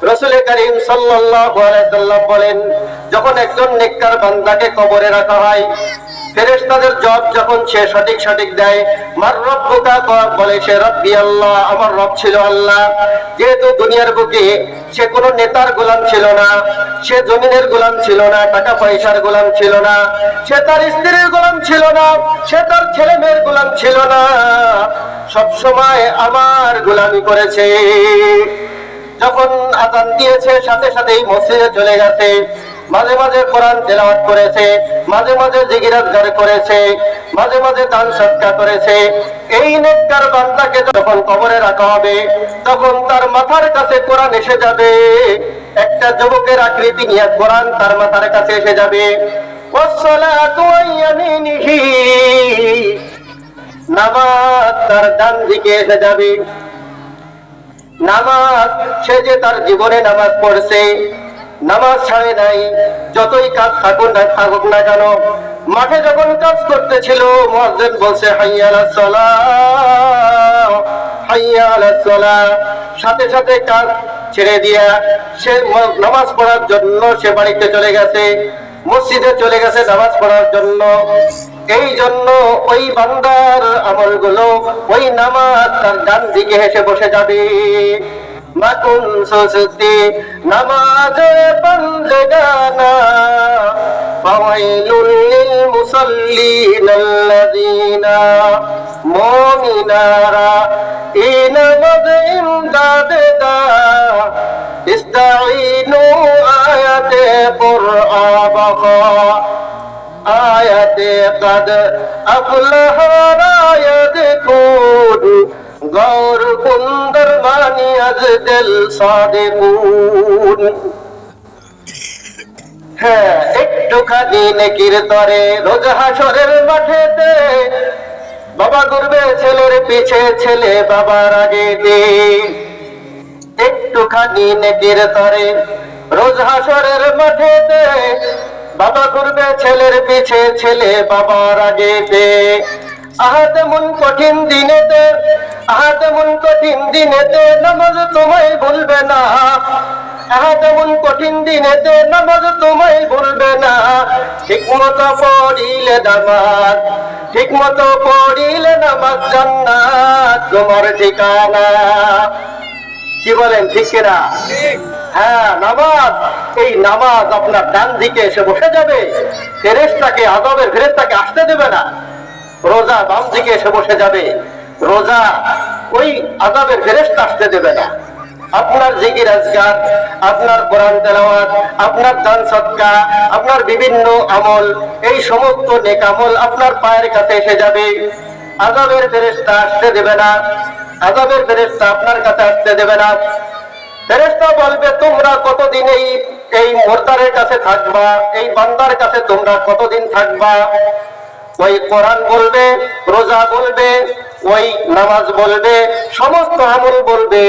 রাসূল করিম সাল্লাল্লাহু আলাইহি ওয়াসাল্লাম বলেন, যখন একজন নেককার বান্দাকে কবরে রাখা হয়, ফেরেশতাদের জবাব যখন সে সঠিক দেয়, মার রব্বুকা, বলে সে রব্বি আল্লাহ, আমার রব ছিল আল্লাহ। যেহেতু দুনিয়ার বুকে সে কোনো নেতার গোলাম ছিল না, সে জমিনের গোলাম ছিল না, টাকা পয়সার গোলাম ছিল না, সে তার স্ত্রীর গোলাম ছিল না, সে তার ছেলে মেয়ের গোলাম ছিল না, সব সময় আমার গোলামি করেছে। যখন আযান দিয়েছে সাথে সাথেই মসজিদে চলে গেছে, মাঝে মাঝে কোরআন তেলাওয়াত করেছে, মাঝে মাঝে জিকির আজকার করেছে, মাঝে মাঝে দান সদকা করেছে। এই নেককার বান্দাকে যখন কবরে রাখা হবে, তখন তার মাথার কাছে কোরআন এসে যাবে। একটা যুবকের আকৃতি নিয়ে কোরআন তার মাথার কাছে এসে যাবে। ওয়াসসালাতু আইয়ামিনিহি, নামাজ তার ডান দিকে এসে যাবে। নামাজ, সে যে তার জীবনে নামাজ পড়ছে, নামাজ ছাড়ে নাই, যতই কাজ থাকুক না কেন, মাঠে যখন কাজ করতেছিল মুয়াজ্জিন বলছে হাইয়া আলাস সালাহ, হাইয়া আলাস সালাহ, সাথে সাথে কাজ ছেড়ে দিয়া সে নামাজ পড়ার জন্য সে বাড়িতে চলে গেছে, মসজিদে চলে গেছে নামাজ পড়ার জন্য। এই জন্য ওই বান্দার আমলগুলো, ওই নামাজ তার ডান দিকে এসে বসে যাবে। মাকুন সুস্তি নামাজে বন্দেগানা, ফাওয়াইলুল লিল মুসাল্লিন আল্লাযিনা, মুমিনারা এই নামাজ ইমদাদা, ইস্তাঈনু আয়াতে কুরআবাকা, আয়াতে কদ আফলাহা রায়াতুন, গৌর কুন্দর মানি আজ দিল সাদিকুন। হ্যাঁ, একটুখানি নেকির তরে রোজ হাসরের মাঠেতে, বাবা ঘুরবে ছেলের পিছে, ছেলে বাবার আগে দে। একটুখানি নেকির তরে রোজ হাসরের মাঠেতে, বাবা ঘুরবে ছেলের পিছে, ছেলে বাবার আগে দে। আহাতেমন কঠিন দিনেতে, আহাতেমন কঠিন দিনেতে নামাজ তোমায় ভুলবে না, আহাতেমন কঠিন দিনেতে নামাজ তোমায় ভুলবে না। ঠিক মতো পড়িলে নামাজ, ঠিক মতো পড়িলে নামাজ, জান্নাত তোমার ঠিকানা। কি বলেন, ঠিক কিনা? হ্যাঁ, নামাজ, এই নামাজ আপনার ডান দিকে এসে বসে যাবে, ফেরেশতাকে, আযাবের ফেরেশতাকে আসতে দেবে না। রোজা বাম দিকে এসে বসে যাবে, রোজা ওই আযাবের ফেরেশতা আসতে দেবে না। আপনার জিকির আজকার, আপনার কোরআন তেলাওয়াত, আপনার দান সদকা, আপনার বিভিন্ন আমল, এই সমস্ত নেক আমল আপনার পায়ের কাছে এসে যাবে। আযাবের ফেরেশতা আসতে দেবে না, আযাবের ফেরেশতা আপনার কাছে আসতে দেবে না। ফেরেশতা বলবে, তোমরা কতদিন এই মুর্দারের কাছে থাকবা, এই বান্দার কাছে তোমরা কতদিন থাকবা? ওই কোরআন বলবে, রোজা বলবে, ওই নামাজ বলবে, সমস্ত আমল বলবে,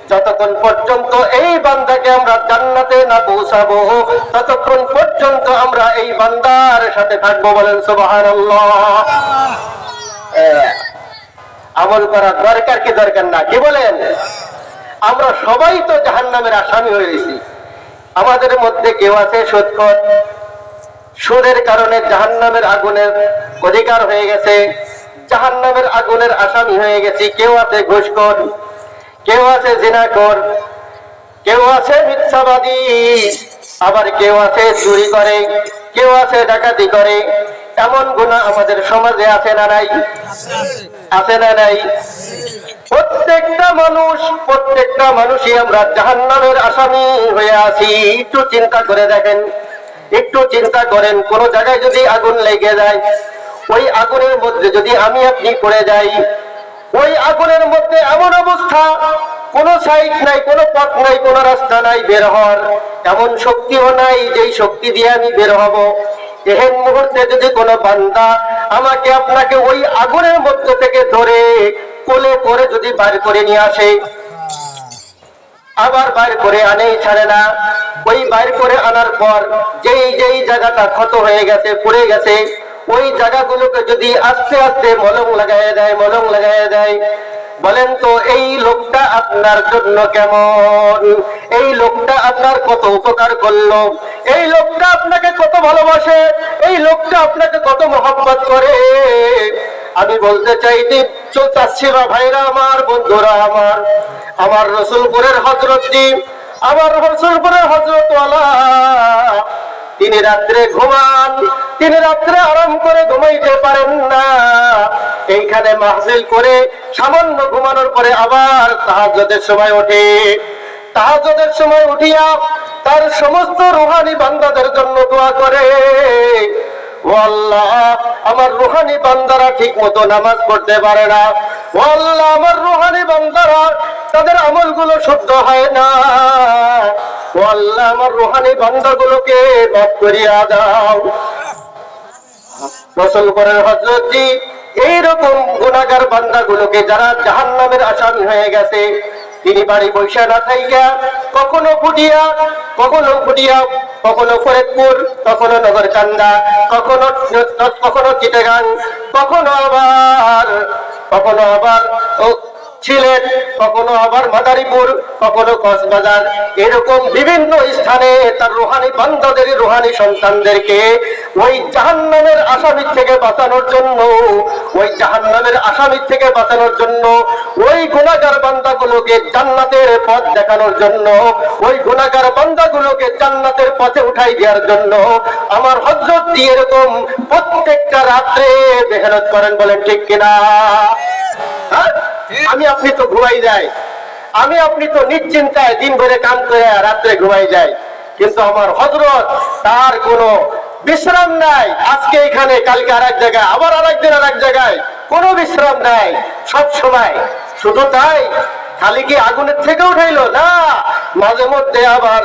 যতক্ষণ পর্যন্ত এই বান্দাকে আমরা জান্নাতে না পৌঁছাবো, ততক্ষণ পর্যন্ত আমরা এই বান্দার সাথে থাকবো। বলেন সুবহানাল্লাহ। আমল করার দরকার কি দরকার না, কি বলেন? আমরা সবাই তো জাহান্নামের আসামি হয়ে গেছি। আমাদের মধ্যে কেউ আছে সুদখোর, সুদের কারণে জাহান্নামের আগুনের অধিকার হয়ে গেছে, জাহান্নামের আগুনের আসামি হয়ে গেছি। কেউ আছে ঘুষখোর, কেউ আছে জিনাখোর, কেউ আছে মিথ্যাবাদী, আবার কেউ আছে চুরি করে, কেউ আছে ডাকাতি করে। এমন গুনাহ আমাদের সমাজে আছে না নাই? আছে না নাই? প্রত্যেকটা মানুষই আমরা জাহান্নামের আসামি হয়ে আছি। একটু চিন্তা করে দেখেন, একটু চিন্তা করেন, কোন জায়গায় যদি আগুন লেগে যায়, ওই আগুনের মধ্যে যদি আমি আপনি পড়ে যাই, ওই আগুনের মধ্যে এমন অবস্থা, কোন সাইড নাই, কোন পথ নাই, কোন রাস্তা নাই বের হওয়ার, এমন শক্তিও নাই যেই শক্তি দিয়ে আমি বের হব। এহেন মুহূর্তে যদি কোনো বান্দা আমাকে আপনাকে ওই আগুনের মধ্যে থেকে ধরে কোলে করে যদি বাইর করে নিয়ে আসে, আবার বাইর করে আনেই ছাড়ে না, ওই বাইর করে আনার পর যেই জায়গাটা ক্ষত হয়ে গেছে, পুড়ে গেছে, ওই জায়গাগুলোকে যদি আস্তে আস্তে মলম লাগাইয়া দেয়, বলেন তো এই লোকটা আপনার জন্য কেমন? এই লোকটা আপনার কত উপকার করলো? এই লোকটা আপনাকে কত ভালোবাসে? এই লোকটা আপনাকে কত মহব্বত করে? আমি বলতে চাইছি চাচ্ছি না ভাইরা আমার, বন্ধুরা আমার, আমার রসুলপুরের হযরতজি, আমার রসুলপুরের হযরতওয়ালা, তিনি রাত্রে ঘুমান, তিনি রাত্রে আরাম করে ঘুমাইতে পারেন না। এইখানে মাহফিল করে সামান্য ঘুমানোর পরে আবার তাহাজ্জুদের সময় ওঠে। তাহাজ্জুদের সময় উঠিয়া তার সমস্ত রুহানি বান্দাদের জন্য দোয়া করে, ও আল্লাহ, আমার রুহানি বান্দারা ঠিক মতো নামাজ পড়তে পারে না, ও আল্লাহ, আমার রুহানি বান্দারা তাদের আমলগুলো শুদ্ধ হয় না, ও আল্লাহ, আমার রুহানি বান্দাগুলোকে মাফ করিয়া দাও। রসুলপুরের হযরতজি এইরকম গুনাহগার বান্দাগুলোকে, যারা জাহান্নামের আসামি হয়ে গেছে, তিনি বাড়ি বৈশা না থাইকা কখনো ফুটিয়া, কখনো ফরিদপুর, কখনো নগরকান্দা, কখনো চিটাগাং, কখনো আবার সিলেট, কখনো আবার মাদারীপুর, কখনো কক্সবাজার, এরকম বিভিন্ন স্থানে তার রুহানি বান্দাদের, রুহানি সন্তানদেরকে ওই জাহান্নামের আসামি থেকে বাঁচানোর জন্য, ওই জাহান্নামের আসামি থেকে বাঁচানোর জন্য, ওই গুনাহগার বান্দাগুলোকে জান্নাতের পথ দেখানোর জন্য, ওই গুনাহগার বান্দাগুলোকে জান্নাতের পথে উঠাই দেওয়ার জন্য আমার হযরত এরকম প্রত্যেকটা রাত্রে মেহনত করেন। বলেন ঠিক কিনা? আমি আপনি তো ঘুমাই যাই, আমি আপনি তো নিশ্চিন্তায় দিন ভরে কাম করে রাত্রে ঘুমাই যাই, কিন্তু আমার হযরত, তার কোনো বিশ্রাম নাই। আজকে এখানে, কালকে আর এক জায়গায়, আবার আরেকদিন আর এক জায়গায়, কোনো বিশ্রাম নাই, সব সময়। শুধু তাই, খালি কি আগুনের থেকে উঠাইলো না, মাঝে মধ্যে আবার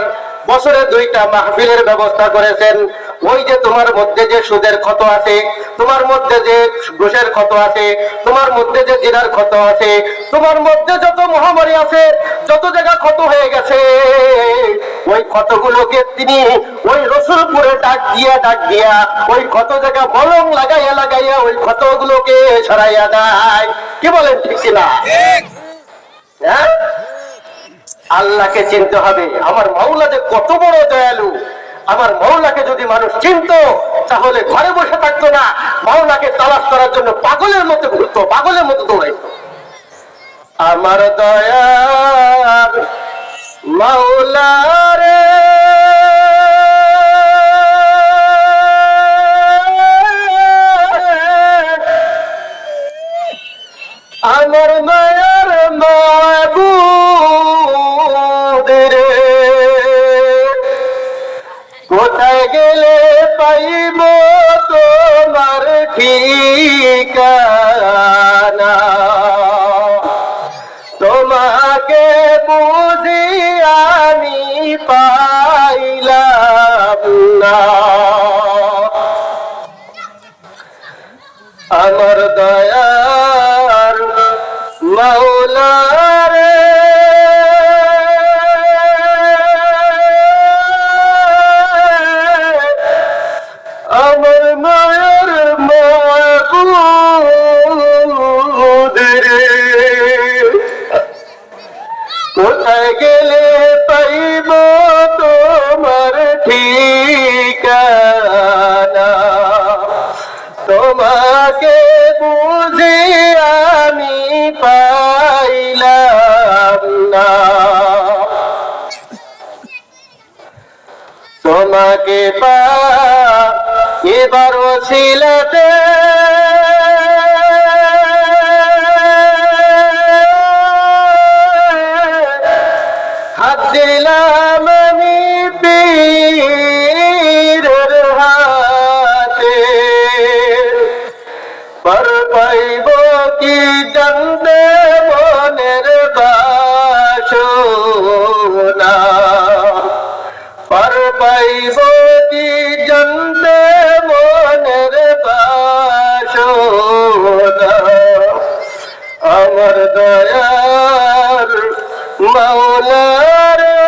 বছরে 2টা মাহফিলের ব্যবস্থা করেছেন। ওই যে তোমার মধ্যে যে সুদের ক্ষত আছে, তোমার মধ্যে যে ঘুষের ক্ষত আছে, তোমার মধ্যে যে জিনার ক্ষত আছে, তোমার মধ্যে যত মহামারী আছে, যত জায়গা ক্ষত হয়ে গেছে, ওই ক্ষতগুলোকে তিনি ওই রসুলপুরে ডাক দিয়া ওই ক্ষত জায়গা মলম লাগাইয়া ওই ক্ষতগুলোকে সরাইয়া দেয়। কি বলেন ঠিক কিনা? হ্যাঁ, আল্লাহকে চিনতে হবে। আমার মাওলা যে কত বড় দয়ালু, আমার মাওলাকে যদি মানুষ চিনত তাহলে ঘরে বসে থাকতো না, মাওলাকে তালাশ করার জন্য পাগলের মতো ঘুরতো, পাগলের মতো দৌড়াইতো। আমার দয়ার মাওলা রে, আমার মায়ার মাবুদ রে, কোথায় গেলে পাইব তোমার ঠিকানা? তোমাকে বুঝি আমি পাইলাম না। আমার দয়ার মাওলা রে, আমার মায়ের মাবুদ রে, কোথায় গেলে পাইব তোমার ঠিকানা? তোমাকে বুঝি আমি পাইলাম না। তোমাকে এবার ছিলাতে হাত দিলাম আমি পীরের হাতে, পর পাইব কি জানতে মনের বাসনা? পর পাইব কি জানতে মনের বাসনা? আমার দয়ার মাওলা রে,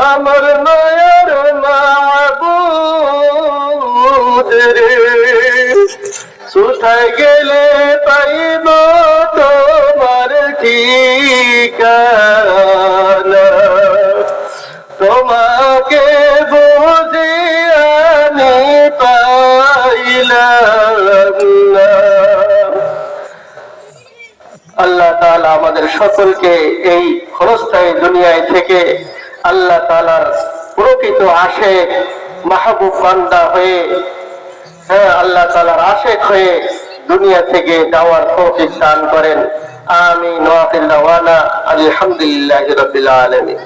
আমার মায়ার মাবুদ রে কোথায় গেলে পাইব তোমার ঠিকানা তোমাকে বুঝি আমি পাইলাম না। আল্লাহ তাআলা আমাদের সকলকে এই ক্ষণস্থায়ী দুনিয়ায় থেকে আল্লাহ তাআলার প্রকৃত আশিক মাহবুব বান্দা হয়ে, হ্যাঁ আল্লাহ তাআলার আশিক হয়ে দুনিয়া থেকে যাওয়ার তৌফিক দান করেন। আমিন ওয়া আখির দাওয়ানা আলহামদুলিল্লাহি রাব্বিল আলামিন।